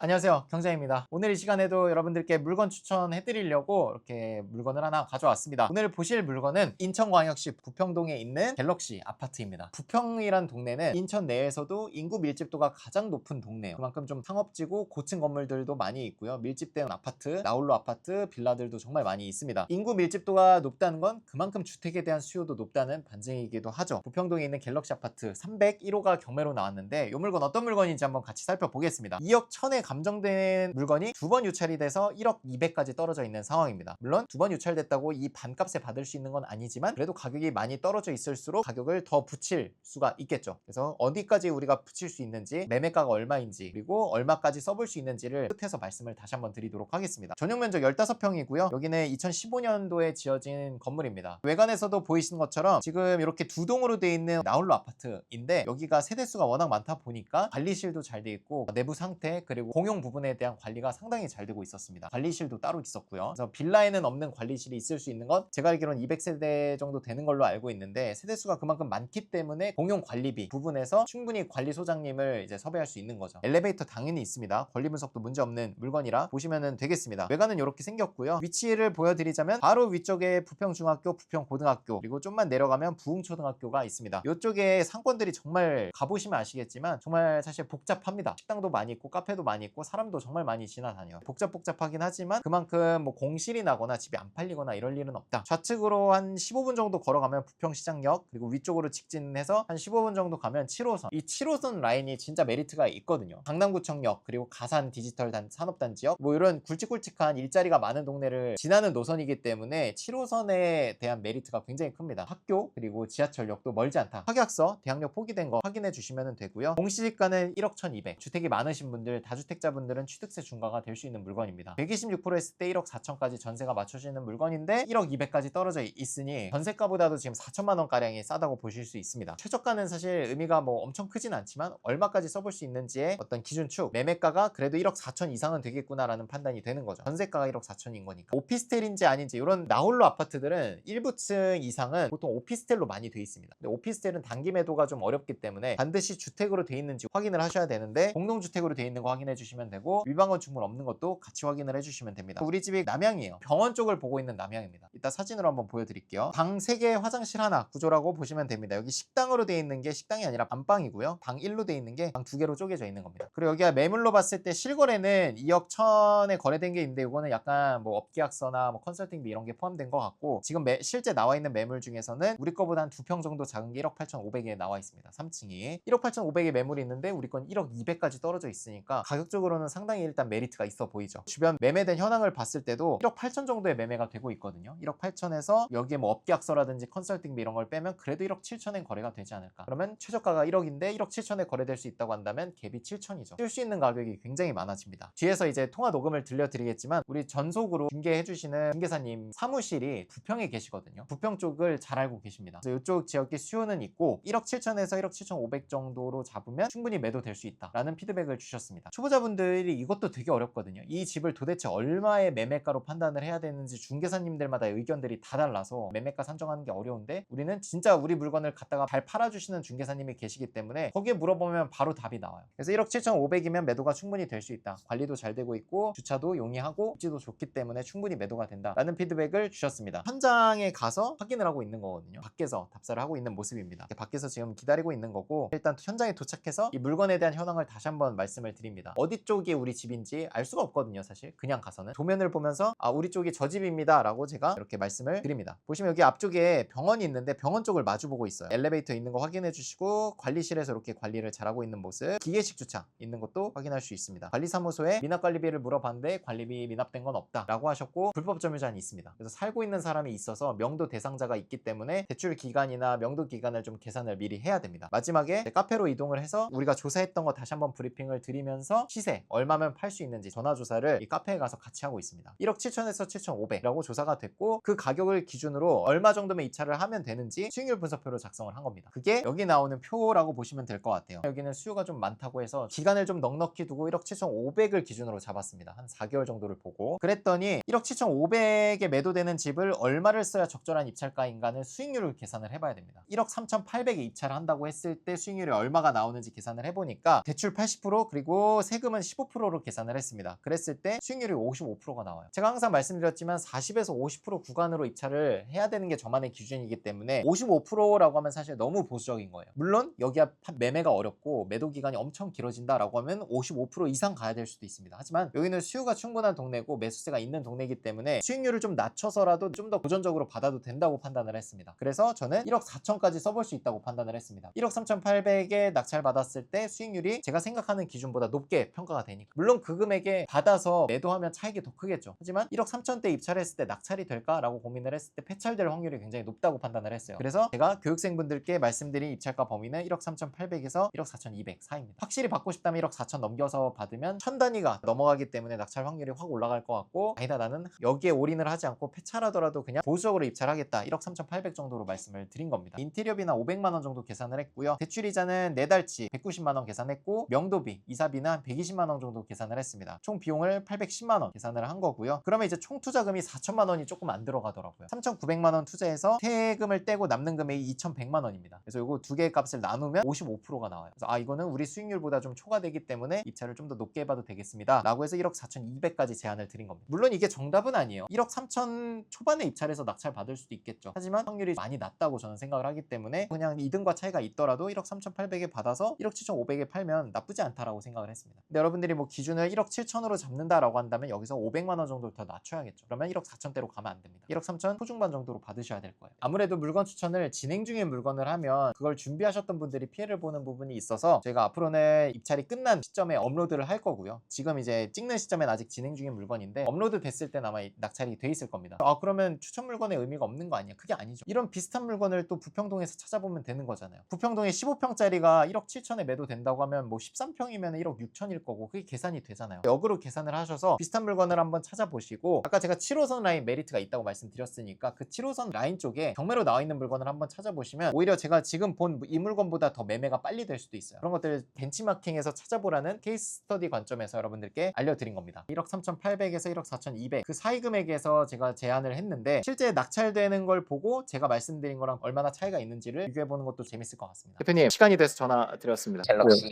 안녕하세요, 경장입니다. 오늘 이 시간에도 여러분들께 물건 추천해 드리려고 이렇게 물건을 하나 가져왔습니다. 오늘 보실 물건은 인천광역시 부평동에 있는 갤럭시 아파트입니다. 부평이란 동네는 인천 내에서도 인구 밀집도가 가장 높은 동네예요. 그만큼 좀 상업지고 고층 건물들도 많이 있고요. 밀집된 아파트, 나홀로 아파트, 빌라들도 정말 많이 있습니다. 인구 밀집도가 높다는 건 그만큼 주택에 대한 수요도 높다는 반증이기도 하죠. 부평동에 있는 갤럭시 아파트 301호가 경매로 나왔는데 이 물건 어떤 물건인지 한번 같이 살펴보겠습니다. 2억 1천에 감정된 물건이 두 번 유찰이 돼서 1억 200까지 떨어져 있는 상황입니다. 물론 두 번 유찰됐다고 이 반값에 받을 수 있는 건 아니지만 그래도 가격이 많이 떨어져 있을수록 가격을 더 붙일 수가 있겠죠. 그래서 어디까지 우리가 붙일 수 있는지, 매매가가 얼마인지, 그리고 얼마까지 써볼 수 있는지를 끝에서 말씀을 다시 한번 드리도록 하겠습니다. 전용 면적 15평이고요. 여기는 2015년도에 지어진 건물입니다. 외관에서도 보이시는 것처럼 지금 이렇게 두 동으로 되어 있는 나홀로 아파트인데 여기가 세대수가 워낙 많다 보니까 관리실도 잘 돼 있고 내부 상태 그리고 공용 부분에 대한 관리가 상당히 잘 되고 있었습니다. 관리실도 따로 있었고요. 그래서 빌라에는 없는 관리실이 있을 수 있는 건 제가 알기로는 200세대 정도 되는 걸로 알고 있는데 세대수가 그만큼 많기 때문에 공용 관리비 부분에서 충분히 관리소장님을 이제 섭외할 수 있는 거죠. 엘리베이터 당연히 있습니다. 권리 분석도 문제 없는 물건이라 보시면 되겠습니다. 외관은 이렇게 생겼고요. 위치를 보여드리자면 바로 위쪽에 부평중학교, 부평고등학교 그리고 좀만 내려가면 부흥초등학교가 있습니다. 이쪽에 상권들이 정말 가보시면 아시겠지만 정말 사실 복잡합니다. 식당도 많이 있고 카페도 많이 있고 사람도 정말 많이 지나다녀요. 복잡하긴 하지만 그만큼 뭐 공실이 나거나 집이 안 팔리거나 이럴 일은 없다. 좌측으로 한 15분 정도 걸어가면 부평시장역 그리고 위쪽으로 직진해서 한 15분 정도 가면 7호선 이 7호선 라인이 진짜 메리트가 있거든요. 강남구청역 그리고 가산 디지털 산업단지역 뭐 이런 굵직굵직한 일자리가 많은 동네를 지나는 노선이기 때문에 7호선에 대한 메리트가 굉장히 큽니다. 학교 그리고 지하철역도 멀지 않다. 확약서 대학력 포기된 거 확인해 주시면 되고요. 공시지가는 1억 1200 주택이 많으신 분들 다주택자분들은 취득세 중과가 될 수 있는 물건입니다. 126% 했을 때 1억 4천까지 전세가 맞춰지는 물건인데 1억 200까지 떨어져 있으니 전세가보다도 지금 4천만 원가량이 싸다고 보실 수 있습니다. 최저가는 사실 의미가 뭐 엄청 크진 않지만 얼마까지 써볼 수 있는지의 어떤 기준축 매매가가 그래도 1억 4천 이상은 되겠구나라는 판단이 되는 거죠. 전세가가 1억 4천인 거니까. 오피스텔인지 아닌지 이런 나홀로 아파트들은 일부 층 이상은 보통 오피스텔로 많이 돼 있습니다. 근데 오피스텔은 단기 매도가 좀 어렵기 때문에 반드시 주택으로 돼 있는지 확인을 하셔야 되는데 공동주택으로 돼 있는 거 확인해 주시면 되고 위반 건축물 없는 것도 같이 확인을 해주시면 됩니다. 우리 집이 남향이에요. 병원 쪽을 보고 있는 남향입니다. 이따 사진으로 한번 보여드릴게요. 방 3개 화장실 하나 구조라고 보시면 됩니다. 여기 식당으로 돼 있는 게 식당이 아니라 안방이고요. 방 1로 돼 있는 게 방 2개로 쪼개져 있는 겁니다. 그리고 여기가 매물로 봤을 때 실거래는 2억 1천에 거래된 게 있는데 이거는 약간 뭐 업계약서나 뭐 컨설팅비 이런 게 포함된 것 같고 지금 실제 나와 있는 매물 중에서는 우리 거보다 한 2평 정도 작은 게 1억 8,500에 나와 있습니다. 3층이 1억 8,500에 매물이 있는데 우리 건 1억 200까지 떨어져 있으니까 가격적으로는 상당히 일단 메리트가 있어 보이죠. 주변 매매된 현황을 봤을 때도 1억 8천 정도의 매매가 되고 있거든요. 1억 8천에서 여기에 뭐 업계약서라든지 컨설팅비 이런 걸 빼면 그래도 1억 7천엔 거래가 되지 않을까. 그러면 최저가가 1억인데 1억 7천에 거래될 수 있다고 한다면 갭이 7천이죠. 쓸 수 있는 가격이 굉장히 많아집니다. 뒤에서 이제 통화 녹음을 들려드리겠지만 우리 전속으로 중개해주시는 중개사님 사무실이 부평에 계시거든요. 부평 쪽을 잘 알고 계십니다. 그래서 이쪽 지역의 수요는 있고 1억 7천에서 1억 7,500 정도로 잡으면 충분히 매도될 수 있다 라는 피드백을 주셨습니다. 초보자분들이 이것도 되게 어렵거든요. 이 집을 도대체 얼마의 매매가로 판단을 해야 되는지 중개사님들마다 의견들이 다 달라서 매매가 산정하는 게 어려운데 우리는 진짜 우리 물건을 갖다가 잘 팔아주시는 중개사님이 계시기 때문에 거기에 물어보면 바로 답이 나와요. 그래서 1억 7,500이면 매도가 충분히 될 수 있다. 관리도 잘 되고 있고 주차도 용이하고 입지도 좋기 때문에 충분히 매도가 된다 라는 피드백을 주셨습니다. 현장에 가서 확인을 하고 있는 거거든요. 밖에서 답사를 하고 있는 모습입니다. 밖에서 지금 기다리고 있는 거고 일단 현장에 도착해서 이 물건에 대한 현황을 다시 한번 말씀을 드립니다. 어디 쪽이 우리 집인지 알 수가 없거든요. 사실 그냥 가서는 도면을 보면서 아 우리 쪽이 저 집입니다 라고 제가 이렇게 말씀을 드립니다. 보시면 여기 앞쪽에 병원이 있는데 병원 쪽을 마주보고 있어요. 엘리베이터 있는 거 확인해 주시고 관리실에서 이렇게 관리를 잘하고 있는 모습 기계식 주차 있는 것도 확인할 수 있습니다. 관리사무소에 미납관리비를 물어봤는데 관리비 미납된 건 없다 라고 하셨고 불법 점유 제한이 있습니다. 그래서 살고 있는 사람이 있어서 명도 대상자가 있기 때문에 대출 기간이나 명도 기간을 좀 계산을 미리 해야 됩니다. 마지막에 카페로 이동을 해서 우리가 조사했던 거 다시 한번 브리핑을 드리면서 시세 얼마면 팔 수 있는지 전화 조사를 이 카페에 가서 같이 하고 있습니다. 1억 7천에서 7,500이라고 조사가 됐고 그 가격을 기준으로 얼마 정도면 입찰을 하면 되는지 수익률 분석표를 작성을 한 겁니다. 그게 여기 나오는 표라고 보시면 될 것 같아요. 여기는 수요가 좀 많다고 해서 기간을 좀 넉넉히 두고 1억 7,500을 기준으로 잡았습니다. 한 4개월 정도를 보고 그랬더니 1억 7,500에 매도되는 집을 얼마를 써야 적절한 입찰가인가는 수익률을 계산을 해봐야 됩니다. 1억 3,800에 입찰을 한다고 했을 때 수익률이 얼마가 나오는지 계산을 해보니까 대출 80% 그리고 세금 차익금은 15%로 계산을 했습니다. 그랬을 때 수익률이 55%가 나와요. 제가 항상 말씀드렸지만 40에서 50% 구간으로 입찰을 해야 되는 게 저만의 기준이기 때문에 55%라고 하면 사실 너무 보수적인 거예요. 물론 여기가 매매가 어렵고 매도 기간이 엄청 길어진다라고 하면 55% 이상 가야 될 수도 있습니다. 하지만 여기는 수요가 충분한 동네고 매수세가 있는 동네이기 때문에 수익률을 좀 낮춰서라도 좀 더 도전적으로 받아도 된다고 판단을 했습니다. 그래서 저는 1억 4천까지 써볼 수 있다고 판단을 했습니다. 1억 3,800에 낙찰 받았을 때 수익률이 제가 생각하는 기준보다 높게 평가가 되니까, 물론 그 금액에 받아서 매도하면 차익이 더 크겠죠. 하지만 1억 3천대 입찰했을 때 낙찰이 될까라고 고민을 했을 때 폐찰될 확률이 굉장히 높다고 판단을 했어요. 그래서 제가 교육생분들께 말씀드린 입찰가 범위는 1억 3,800에서 1억 4,200 사이입니다. 확실히 받고 싶다면 1억 4천 넘겨서 받으면 1000단위가 넘어가기 때문에 낙찰 확률이 확 올라갈 것 같고, 아니다 나는 여기에 올인을 하지 않고 폐찰하더라도 그냥 보수적으로 입찰하겠다, 1억 3,800 정도로 말씀을 드린 겁니다. 인테리어비나 500만원 정도 계산을 했고요. 대출이자는 4달치 190만원 계산했고, 명도비, 이사비는 한 120만원 정도 계산을 했습니다. 총 비용을 810만원 계산을 한 거고요. 그러면 이제 총 투자금이 4천만원이 조금 안 들어가더라고요. 3,900만원 투자해서 세금을 떼고 남는 금액이 2,100만원입니다. 그래서 이거 두 개의 값을 나누면 55%가 나와요. 그래서 이거는 우리 수익률보다 좀 초과되기 때문에 입찰을 좀 더 높게 해봐도 되겠습니다 라고 해서 1억 4,200까지 제안을 드린 겁니다. 물론 이게 정답은 아니에요. 1억 3천 초반에 입찰해서 낙찰 받을 수도 있겠죠. 하지만 확률이 많이 낮다고 저는 생각을 하기 때문에 그냥 이등과 차이가 있더라도 1억 3,800에 받아서 1억 7,500에 팔면 나쁘지 않다라고 생각을 했습니다. 근데 여러분들이 뭐 기준을 1억 7천으로 잡는다라고 한다면 여기서 500만원 정도를 더 낮춰야겠죠. 그러면 1억 4천대로 가면 안 됩니다. 1억 3천 초중반 정도로 받으셔야 될 거예요. 아무래도 물건 추천을 진행 중인 물건을 하면 그걸 준비하셨던 분들이 피해를 보는 부분이 있어서 저희가 앞으로는 입찰이 끝난 시점에 업로드를 할 거고요. 지금 이제 찍는 시점엔 아직 진행 중인 물건인데 업로드 됐을 땐 아마 낙찰이 돼 있을 겁니다. 그러면 추천 물건의 의미가 없는 거 아니야? 그게 아니죠. 이런 비슷한 물건을 또 부평동에서 찾아보면 되는 거잖아요. 부평동에 15평짜리가 1억 7천에 매도된다고 하면 뭐 13평이면 1억 6천일 거고, 그게 계산이 되잖아요. 역으로 계산을 하셔서 비슷한 물건을 한번 찾아보시고, 아까 제가 7호선 라인 메리트가 있다고 말씀드렸으니까 그 7호선 라인 쪽에 경매로 나와 있는 물건을 한번 찾아보시면 오히려 제가 지금 본 이 물건보다 더 매매가 빨리 될 수도 있어요. 그런 것들 벤치마킹해서 찾아보라는 케이스 스터디 관점에서 여러분들께 알려드린 겁니다. 1억 3,800에서 1억 4,200 그 사이 금액에서 제가 제안을 했는데 실제 낙찰되는 걸 보고 제가 말씀드린 거랑 얼마나 차이가 있는지를 비교해보는 것도 재밌을 것 같습니다. 대표님, 시간이 돼서 전화 드렸습니다.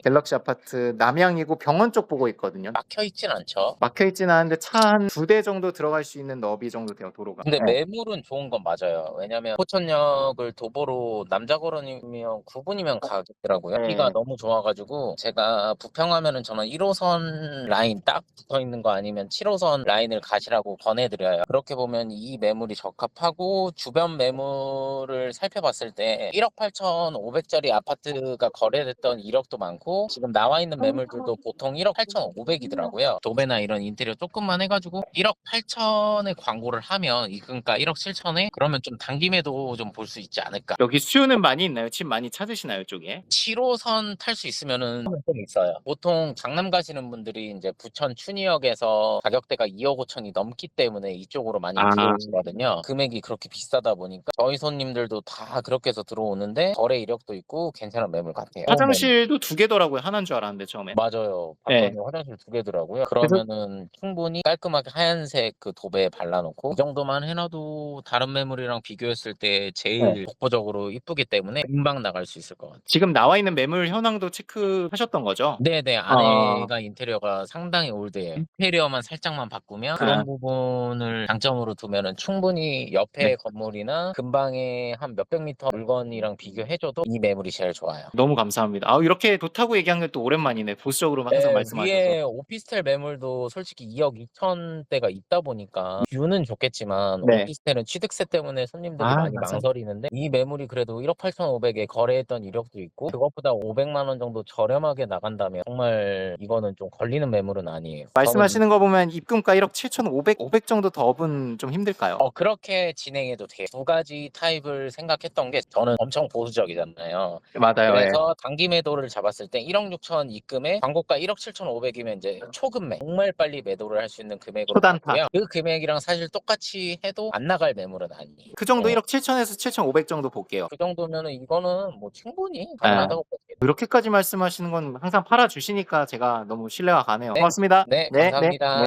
갤럭시 아파트 남양이고 병원 쪽 보고 있거든요. 막혀있진 않죠. 막혀있진 않은데 차 한 2대 정도 들어갈 수 있는 너비 정도 돼요, 도로가. 근데 매물은 좋은 건 맞아요. 왜냐면 포천역을 도보로 남자걸음이면 9분이면 가겠더라고요. 여기가 너무 좋아가지고 제가 부평하면은 저는 1호선 라인 딱 붙어있는 거 아니면 7호선 라인을 가시라고 권해드려요. 그렇게 보면 이 매물이 적합하고, 주변 매물을 살펴봤을 때 1억 8,500짜리 아파트가 거래됐던 이력도 많고, 지금 나와 있는 매물들도 보통 1억 8,500이더라고요. 도배나 이런 인테리어 조금만 해가지고 1억 8천에 광고를 하면 이금가 1억 7천에, 그러면 좀 단김에도 좀 볼 수 있지 않을까. 여기 수요는 많이 있나요? 집 많이 찾으시나요, 쪽에? 7호선 탈 수 있으면은 좀 있어요. 보통 강남 가시는 분들이 이제 부천 춘희역에서 가격대가 2억 5천이 넘기 때문에 이쪽으로 많이 들어오시거든요. 금액이 그렇게 비싸다 보니까 저희 손님들도 다 그렇게 해서 들어오는데 거래 이력도 있고 괜찮은 매물 같아요. 화장실도 2개더라고요. 하나인 줄 알았는데 처음에. 맞아요. 네. 봤더니 화장실 2개더라고요. 그러면은 충분히 깔끔하게 하얀색 그 도배에 발라놓고 이 정도만 해놔도 다른 매물이랑 비교했을 때 제일 독보적으로 이쁘기 때문에 금방 나갈 수 있을 것 같아요. 지금 나와 있는 매물 현황도 체크하셨던 거죠? 네네. 안에가 인테리어가 상당히 올드해요. 인테리어만 살짝만 바꾸면 그런 부분을 장점으로 두면은 충분히 옆에 건물이나 근방에 한 몇백 미터 물건이랑 비교해줘도 이 매물이 제일 좋아요. 너무 감사합니다. 이렇게 좋다고 얘기한 게 또 오랜만이네. 보수적으로 항상 말씀하셔서. 위에 오피스텔 매물도 솔직히 2억 2천대가 있다 보니까 뷰는 좋겠지만 오피스텔은 취득세 때문에 손님들이 많이 망설이는데, 이 매물이 그래도 1억 8,500에 거래했던 이력도 있고 그것보다 500만 원 정도 저렴하게 나간다면 정말 이거는 좀 걸리는 매물은 아니에요. 말씀하시는 거 보면 입금가 1억 7,500, 500 정도 더 업은 좀 힘들까요? 그렇게 진행해도 돼요. 두 가지 타입을 생각했던 게, 저는 엄청 보수적이잖아요. 맞아요. 그래서 단기 매도를 잡았을 때 1억 6천 입금에 광고가 1억 7,500이면 이제 초금매, 정말 빨리 매도를 할 수 있는 금액으로 초단타. 봤고요. 그 금액이랑 사실 똑같이 해도 안 나갈 매물은 아니에요. 그 정도 1억 7천에서 7,500 정도 볼게요. 그 정도면은 이거는 뭐 충분히 가능하다고 보세요. 이렇게까지 말씀하시는 건 항상 팔아주시니까 제가 너무 신뢰가 가네요. 고맙습니다. 네, 감사합니다.